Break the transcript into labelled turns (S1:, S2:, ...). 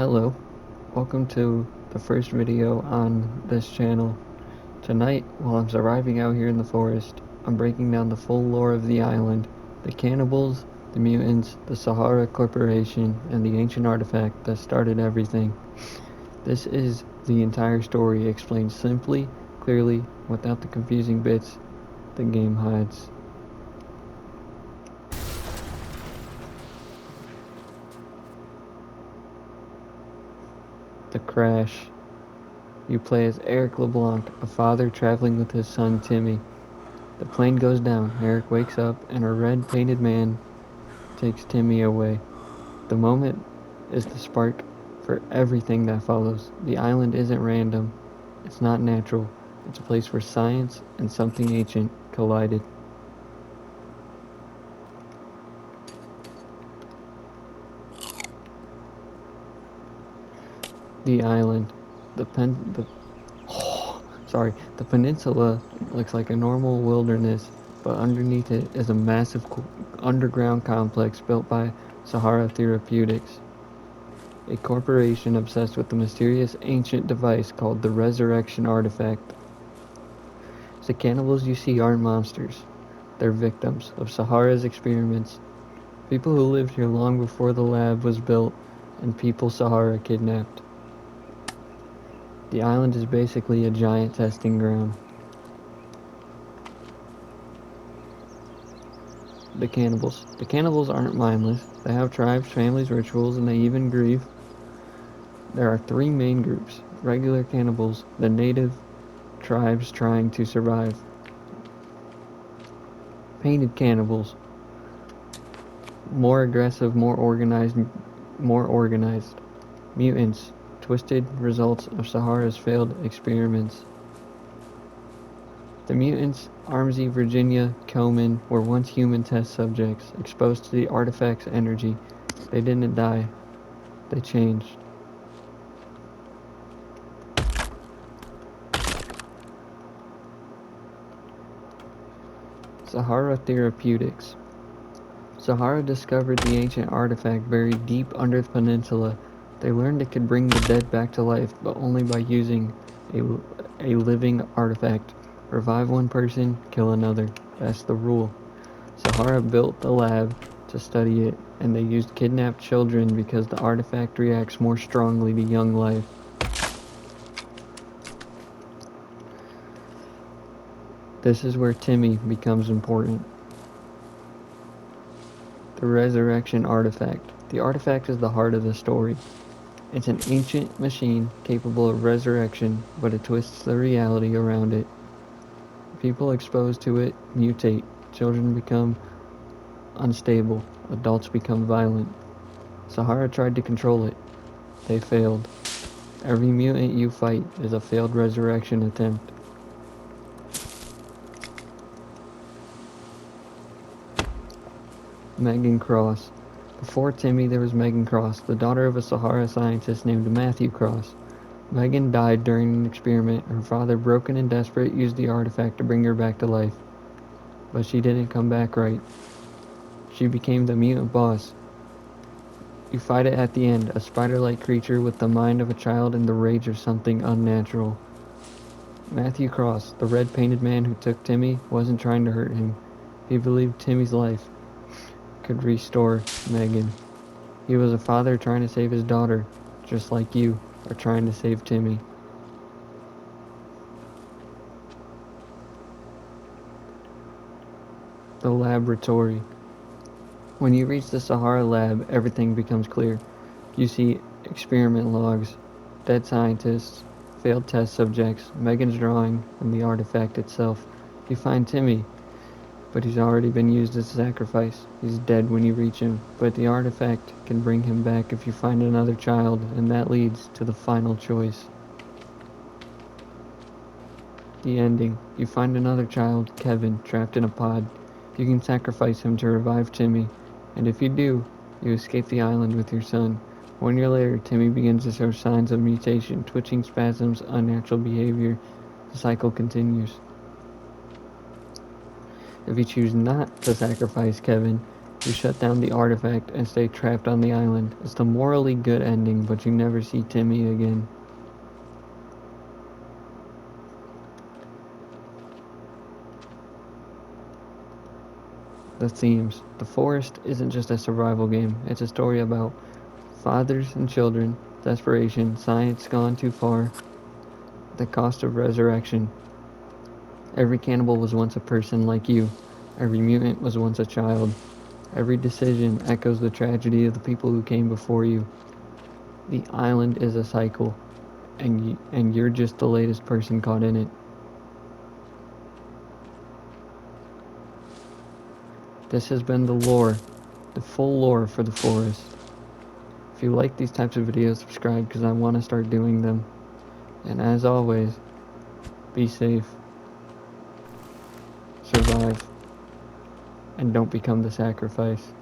S1: Hello, welcome to the first video on this channel. Tonight, while I'm surviving out here in the forest, I'm breaking down the full lore of the island, the cannibals, the mutants, the Sahara Corporation, and the ancient artifact that started everything. This is the entire story explained simply, clearly, without the confusing bits the game hides. The crash. You play as Eric LeBlanc, a father traveling with his son Timmy. The plane goes down, Eric wakes up, and a red painted man takes Timmy away. The moment is the spark for everything that follows. The island isn't random, it's not natural, it's a place where science and something ancient collided. The island. The peninsula looks like a normal wilderness, but underneath it is a massive underground complex built by Sahara Therapeutics, a corporation obsessed with the mysterious ancient device called the Resurrection Artifact. The cannibals you see aren't monsters. They're victims of Sahara's experiments. People who lived here long before the lab was built, and people Sahara kidnapped. The island is basically a giant testing ground. The cannibals. The cannibals aren't mindless. They have tribes, families, rituals, and they even grieve. There are three main groups: regular cannibals, the native tribes trying to survive; painted cannibals, more aggressive, more organized; mutants, twisted results of Sahara's failed experiments. The mutants, Armsy, Virginia, Kelman, were once human test subjects, exposed to the artifact's energy. They didn't die. They changed. Sahara Therapeutics. Sahara discovered the ancient artifact buried deep under the peninsula. They learned it could bring the dead back to life, but only by using a living artifact. Revive one person, kill another. That's the rule. Sahara built the lab to study it, and they used kidnapped children because the artifact reacts more strongly to young life. This is where Timmy becomes important. The Resurrection Artifact. The artifact is the heart of the story. It's an ancient machine capable of resurrection, but it twists the reality around it. People exposed to it mutate. Children become unstable. Adults become violent. Sahara tried to control it. They failed. Every mutant you fight is a failed resurrection attempt. Megan Cross. Before Timmy, there was Megan Cross, the daughter of a Sahara scientist named Matthew Cross. Megan died during an experiment. Her father, broken and desperate, used the artifact to bring her back to life. But she didn't come back right. She became the mutant boss. You fight it at the end, a spider-like creature with the mind of a child and the rage of something unnatural. Matthew Cross, the red-painted man who took Timmy, wasn't trying to hurt him. He believed Timmy's life could restore Megan. He was a father trying to save his daughter, just like you are trying to save Timmy. The laboratory. When you reach the Sahara lab, everything becomes clear. You see experiment logs, dead scientists, failed test subjects, Megan's drawing, and the artifact itself. You find Timmy, but he's already been used as a sacrifice. He's dead when you reach him, but the artifact can bring him back if you find another child, and that leads to the final choice. The ending. You find another child, Kevin, trapped in a pod. You can sacrifice him to revive Timmy, and if you do, you escape the island with your son. 1 year later, Timmy begins to show signs of mutation, twitching spasms, unnatural behavior. The cycle continues. If you choose not to sacrifice Kevin, You shut down the artifact and stay trapped on the island. It's the morally good ending, but you never see Timmy again. The themes. The Forest isn't just a survival game, it's a story about fathers and children, desperation, science gone too far, the cost of resurrection. Every cannibal was once a person like you. Every mutant was once a child. Every decision echoes the tragedy of the people who came before you. The island is a cycle, and you're just the latest person caught in it. This has been the lore, the full lore for the forest. If you like these types of videos, subscribe because I want to start doing them. And as always, be safe, survive, and don't become the sacrifice.